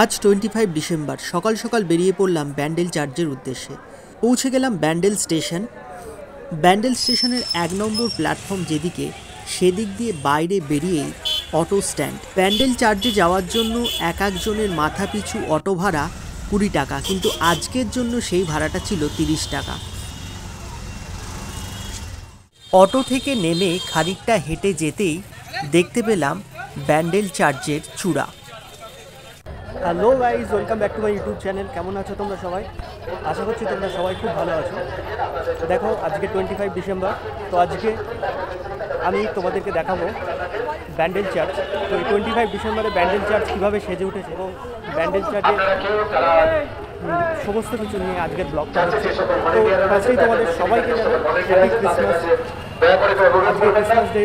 আজ 25 ডিসেম্বর সকাল সকাল বেরিয়ে পড়লাম ব্যান্ডেল চার্চের উদ্দেশ্যে। পৌঁছে গেলাম ব্যান্ডেল স্টেশন। ব্যান্ডেল স্টেশনের 1 নম্বর প্ল্যাটফর্ম যেদিকে, সেদিক দিয়ে বাইরে বেরিয়েই অটো স্ট্যান্ড। ব্যান্ডেল চার্চে যাওয়ার জন্য এক একজনের মাথা পিছু অটো ভাড়া 20 টাকা, কিন্তু আজকের জন্য সেই ভাড়াটা ছিল 30 টাকা। অটো থেকে নেমে খানিকটা হেঁটে যেতেই দেখতে পেলাম ব্যান্ডেল চার্চের চূড়া। Hello guys, welcome back to my YouTube channel. কেমন আছো তোমরা সবাই? আশা করছি তোমরা সবাই খুব ভালো আছো। দেখো, আজকে 25 ডিসেম্বর, তো আজকে আমি তোমাদেরকে দেখাবো ব্যান্ডেল চার্চ। তো এই 25 ডিসেম্বরে ব্যান্ডেল চার্চ কীভাবে সেজে উঠেছে এবং ব্যান্ডেল চার্চের সমস্ত কিছু নিয়ে আজকের ব্লগটা হচ্ছে। তো ফার্স্টেই তোমাদের সবাইকে জানাই হ্যাপি ক্রিসমাস। আজকে ক্রিসমাস ডে,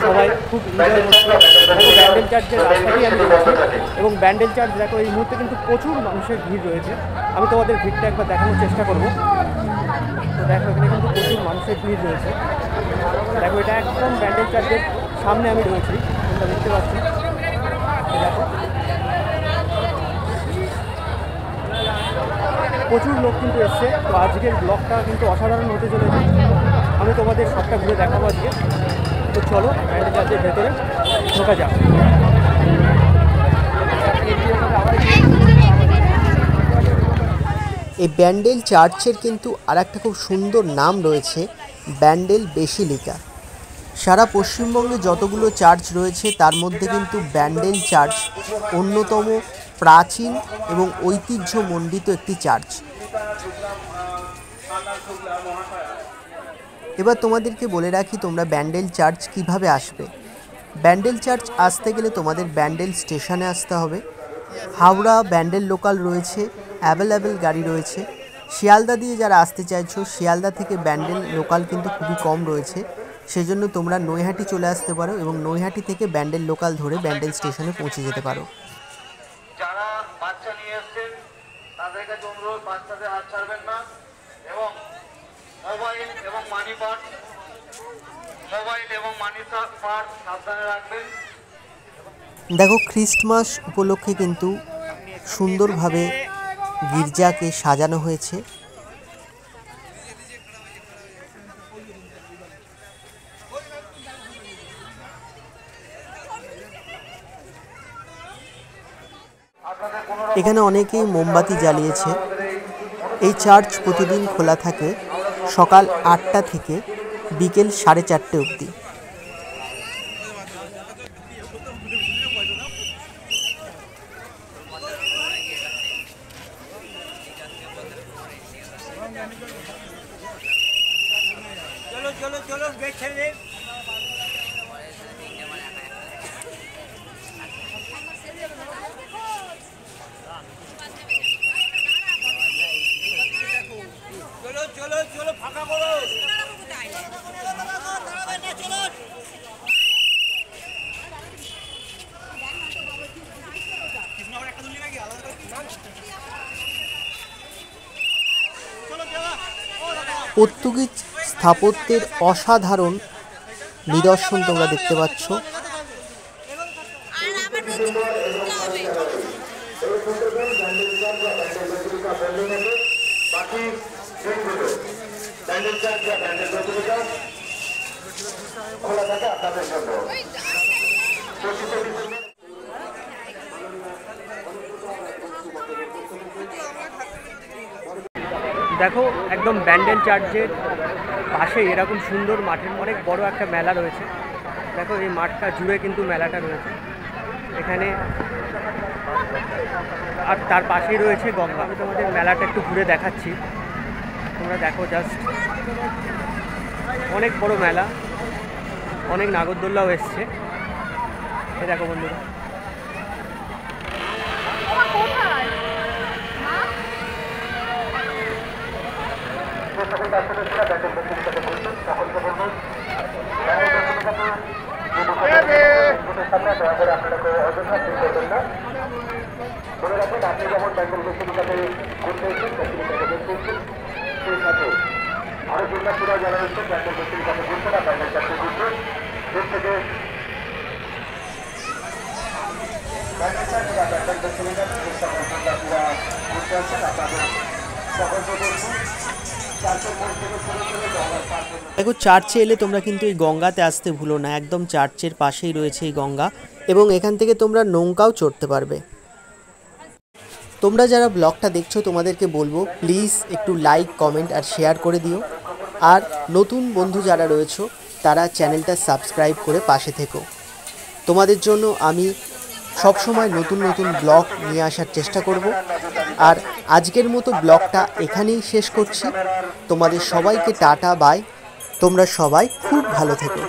সবাই খুব এনজয় করছে। দেখো, ব্যান্ডেল চার্চের রাস্তাতেই আমি রয়েছি এবং ব্যান্ডেল চার্চ দেখো এই মুহূর্তে কিন্তু প্রচুর মানুষের ভিড় রয়েছে। আমি তোমাদের ভিড়টা একবার দেখানোর চেষ্টা করব। তো দেখো, এখানে কিন্তু প্রচুর মানুষের ভিড় রয়েছে। দেখো, এটা একদম ব্যান্ডেল চার্চের সামনে আমি রয়েছি, তোমরা দেখতে পাচ্ছ। দেখো, প্রচুর লোক কিন্তু এসছে। তো আজকের ব্লগটা কিন্তু অসাধারণ হতে চলেছে। আমি তোমাদের সবটা ঘুরে দেখাবো আজকে। তো চলো ব্যান্ডেল চার্চের ভেতরে ঢোকা যাক। এই ব্যান্ডেল চার্চের কিন্তু আর একটা খুব সুন্দর নাম রয়েছে, ব্যান্ডেল বেসিলিকা। সারা পশ্চিমবঙ্গে যতগুলো চার্চ রয়েছে তার মধ্যে কিন্তু ব্যান্ডেল চার্চ অন্যতম প্রাচীন এবং ঐতিহ্যমণ্ডিত একটি চার্চ। এবার তোমাদেরকে বলে রাখি, তোমরা ব্যান্ডেল চার্চ কিভাবে আসবে। ব্যান্ডেল চার্চ আসতে গেলে তোমাদের ব্যান্ডেল স্টেশনে আসতে হবে। হাওড়া ব্যান্ডেল লোকাল রয়েছে, অ্যাভেলেবেল গাড়ি রয়েছে। শিয়ালদা দিয়ে যারা আসতে চাইছো, শিয়ালদা থেকে ব্যান্ডেল লোকাল কিন্তু খুবই কম রয়েছে, সেজন্য তোমরা নৈহাটি চলে আসতে পারো এবং নৈহাটি থেকে ব্যান্ডেল লোকাল ধরে ব্যান্ডেল স্টেশনে পৌঁছে যেতে পারো। যারা বাচ্চা নিয়ে এসেছেন তাদের কাছে অনুরোধ, বাচ্চাদের হাত ছাড়বেন না এবং মোবাইল এবং মানি পার্স সাবধানে রাখবেন। দেখো, খ্রিস্টমাস উপলক্ষে কিন্তু সুন্দরভাবে গির্জাকে সাজানো হয়েছে। এখানে অনেকেই মোমবাতি জ্বালিয়েছে। এই চার্চ প্রতিদিন খোলা থাকে সকাল 8টা থেকে বিকেল 4:30 অবধি। পর্তুগিজ স্থাপত্যের অসাধারণ নিদর্শন তোমরা দেখতে পাচ্ছ। দেখো, একদম ব্যান্ডেল চার্চের পাশে এরকম সুন্দর মাঠের অনেক বড় একটা মেলা রয়েছে। দেখো, এই মাঠটা জুড়ে কিন্তু মেলাটা রয়েছে এখানে, আর তার পাশেই রয়েছে গঙ্গা। আমি তোমাদের মেলাটা একটু ঘুরে দেখাচ্ছি, তোমরা দেখো। জাস্ট অনেক বড় মেলা, অনেক নাগরদোল্লাও এসছে। এই দেখো বন্ধুরা, মনে রাখবেন, আপনি যখন ব্যান্ডেল বেসিলিকাতে ঘুরতে এসেছেন, সেই সাথে আরো দুর্গাপুরা যারা এসেছেন ব্যান্ডেল বেসিলিকাতে ঘুরতে না, ব্যান্ডেল চার্চে ঘুরতে, এর থেকে দেখো, চার্চে এলে তোমরা কিন্তু এই গঙ্গাতে আসতে ভুলো না। একদম চার্চের পাশেই রয়েছে এই গঙ্গা, এবং এখান থেকে তোমরা নৌকাও চড়তে পারবে। তোমরা যারা ব্লগটা দেখছো তোমাদেরকে বলবো প্লিজ একটু লাইক, কমেন্ট আর শেয়ার করে দিও। আর নতুন বন্ধু যারা রয়েছো তারা চ্যানেলটা সাবস্ক্রাইব করে পাশে থেকো। তোমাদের জন্য আমি সবসময় নতুন নতুন ব্লগ নিয়ে আসার চেষ্টা করব। আর আজকের মতো ব্লগটা এখানেই শেষ করছি। তোমাদের সবাইকে টাটা, বাই। তোমরা সবাই খুব ভালো থেকো।